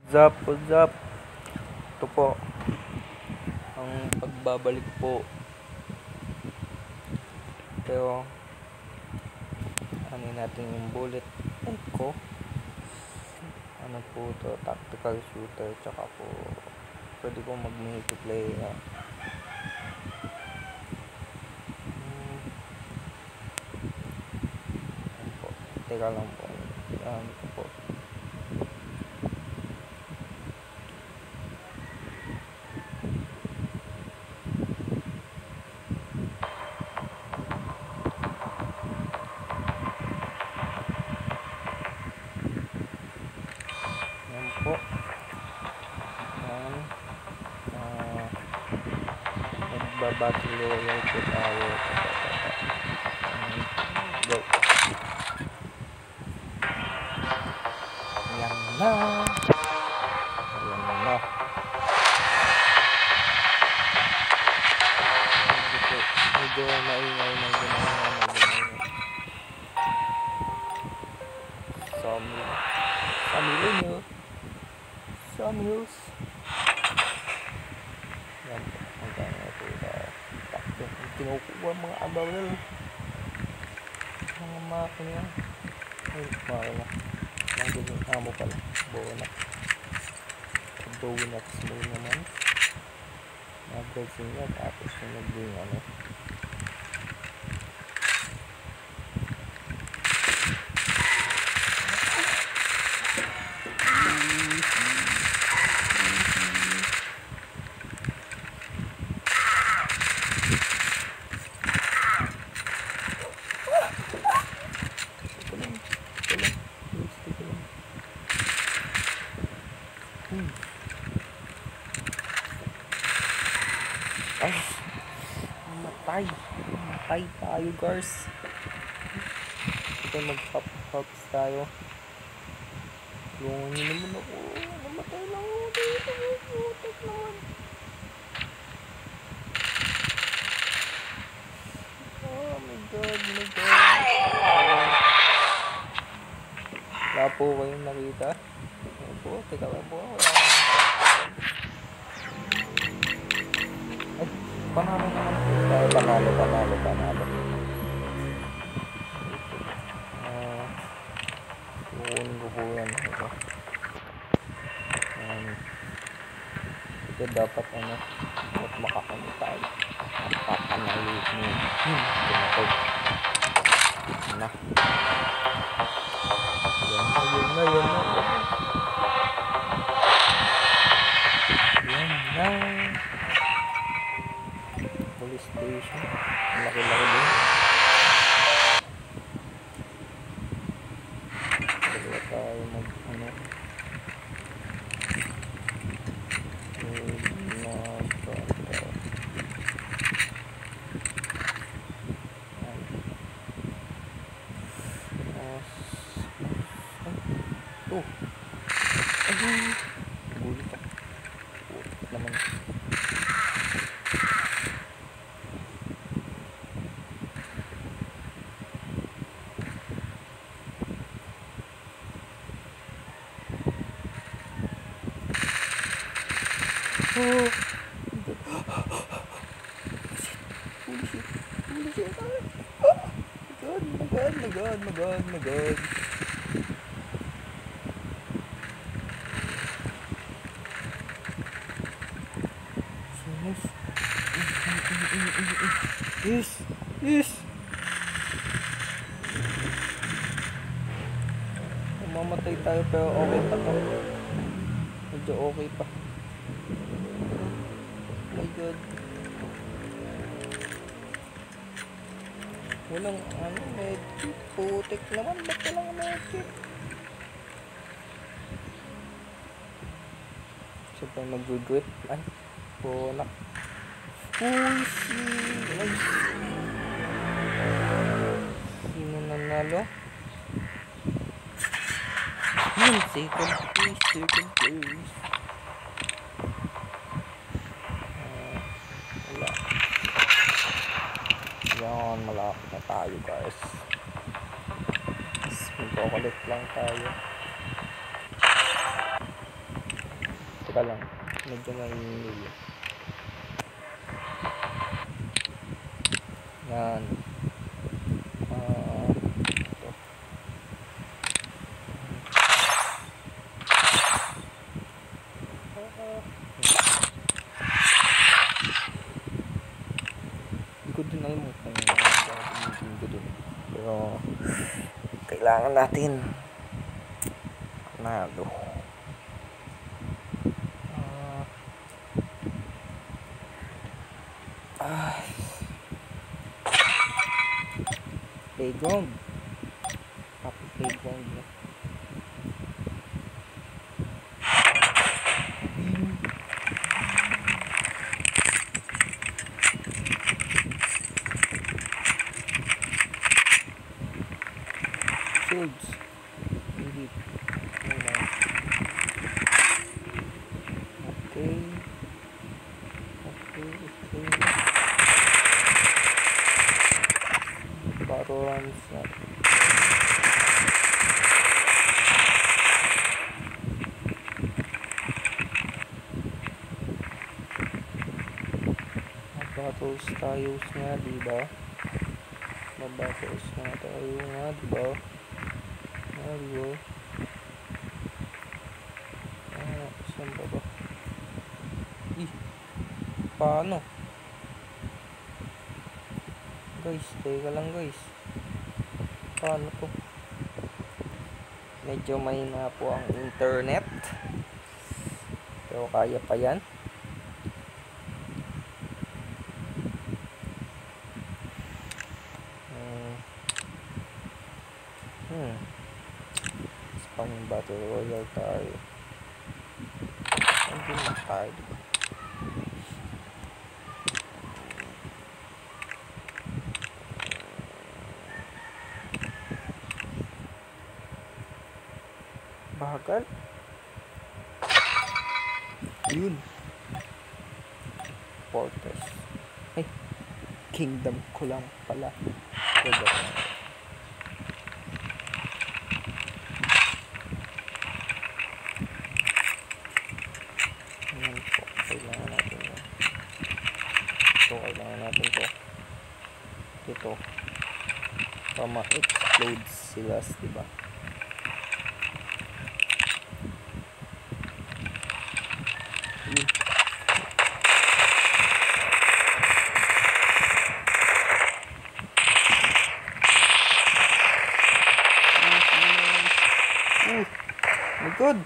What's up? Ito po ang pagbabalik po. Pero ano natin yung bullet ko. Ano po to, tactical shooter, tsaka po pwede ko mag-multiplayer. Teka lang po. Ito po. Yan po. Magbabattle royale po tayo. Go. Yan na. Medyo maingay. Some hills. Yan po. Magkano ito takto. Kinukuha mga abawel. Mga makina. Ay, makina. Nandun yung amo pala. Buo na. Buo na. Small naman. Nag-dressing niya. Tapos yung nag-doing ano. Ay, matay tayo guys. Ito mag-pop-pops tayo. Yung naman ako, namatay lang ako dito. Putik naman. Oh my god. Wala po kayong nakita. Ano po, teka lang po. Panalo naman po tayo. Panalo. Kukunin ko po yan. Ito dapat dapat makakamit tayo. Makakamali mo. Tumatog. Na. Yan na. Police station. Laki-laki din. Dalawa tayo gulit ka. Gulit naman. Holy shit. My god. Yes. Mamatay tayo pero okay pa to. Medyo okay pa. Oh my god. Walang medkit. Putik naman. Ba't walang medkit? Siyempre mag-regret. Ay, punak. Uy, nice. Sino nanalo? Second place. Wala. Yan, malapit na tayo guys. Magpapalit lang tayo. pa lang. Medyo mainil. Yan. Ito. Hindi ko din alam kung gagamitin ko dun. Pero kailangan natin panalo. Playground. Happy playground na. Shields. Hindi. Okay. Battle runs natin. Battles tayo nga, diba? Mabattles nga tayo nga, diba? Diba? Saan ba ba? Paano? Guys, teka lang guys. Paano to? Medyo mahina po ang internet. Pero kaya pa yan. Spam battle royale tayo. Hindi na tayo, diba? Bagal. Yun. Fortress. Ay, kingdom ko lang pala. Kailangan natin yan. Kailangan natin to. Ito. Para ma-explode sila, diba? My God.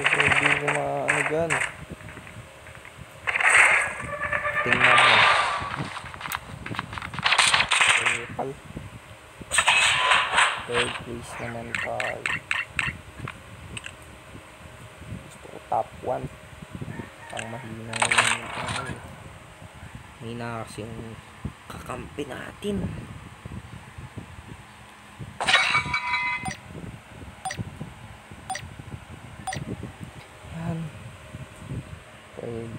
Hindi ko maano dyan. Tingnan mo. Pal. Third place naman tayo. Gusto ko top 1. Pang mahina yung mahina kasi yung kakampi natin. Yan. Third.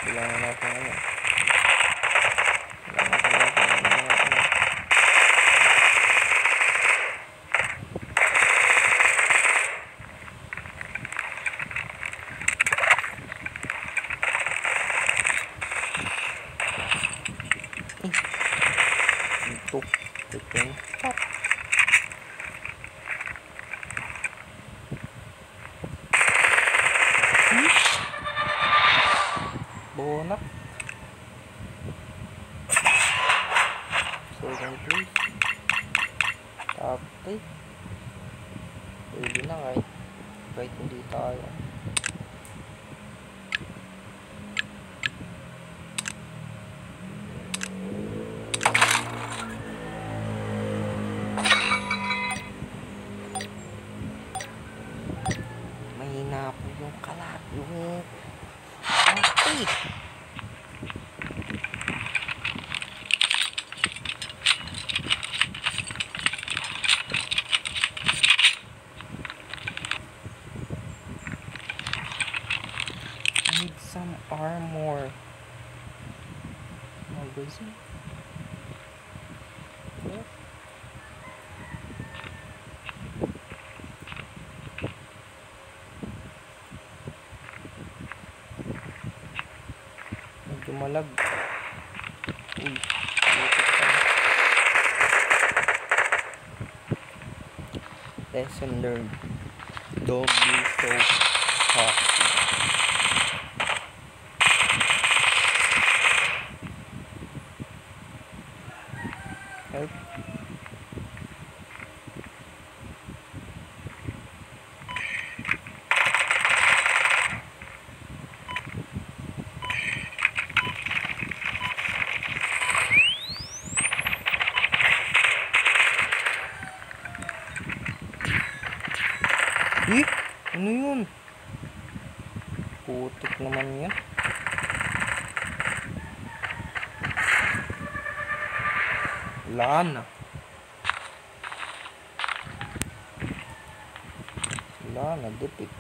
Kailangan natin ano. Ito. Stop. Bonak. Second place. Top 3. Pwede na kahit hindi tayo. 1,000. Medyo malag. Uy, lesson learned. Don't be so cocky. Help. Eh, ano yun? Putik naman yan. Wala na. Wala na, dipit.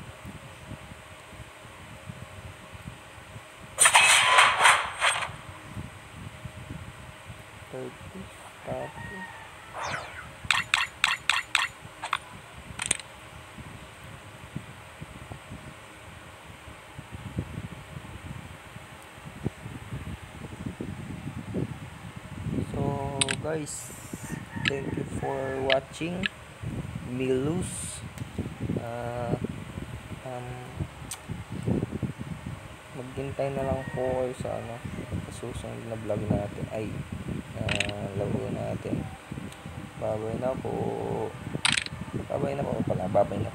So guys, thank you for watching. Milus. Maghintay na lang po kayo sa susunod na vlog natin, ay laro natin. Babay na po pala, babay na po.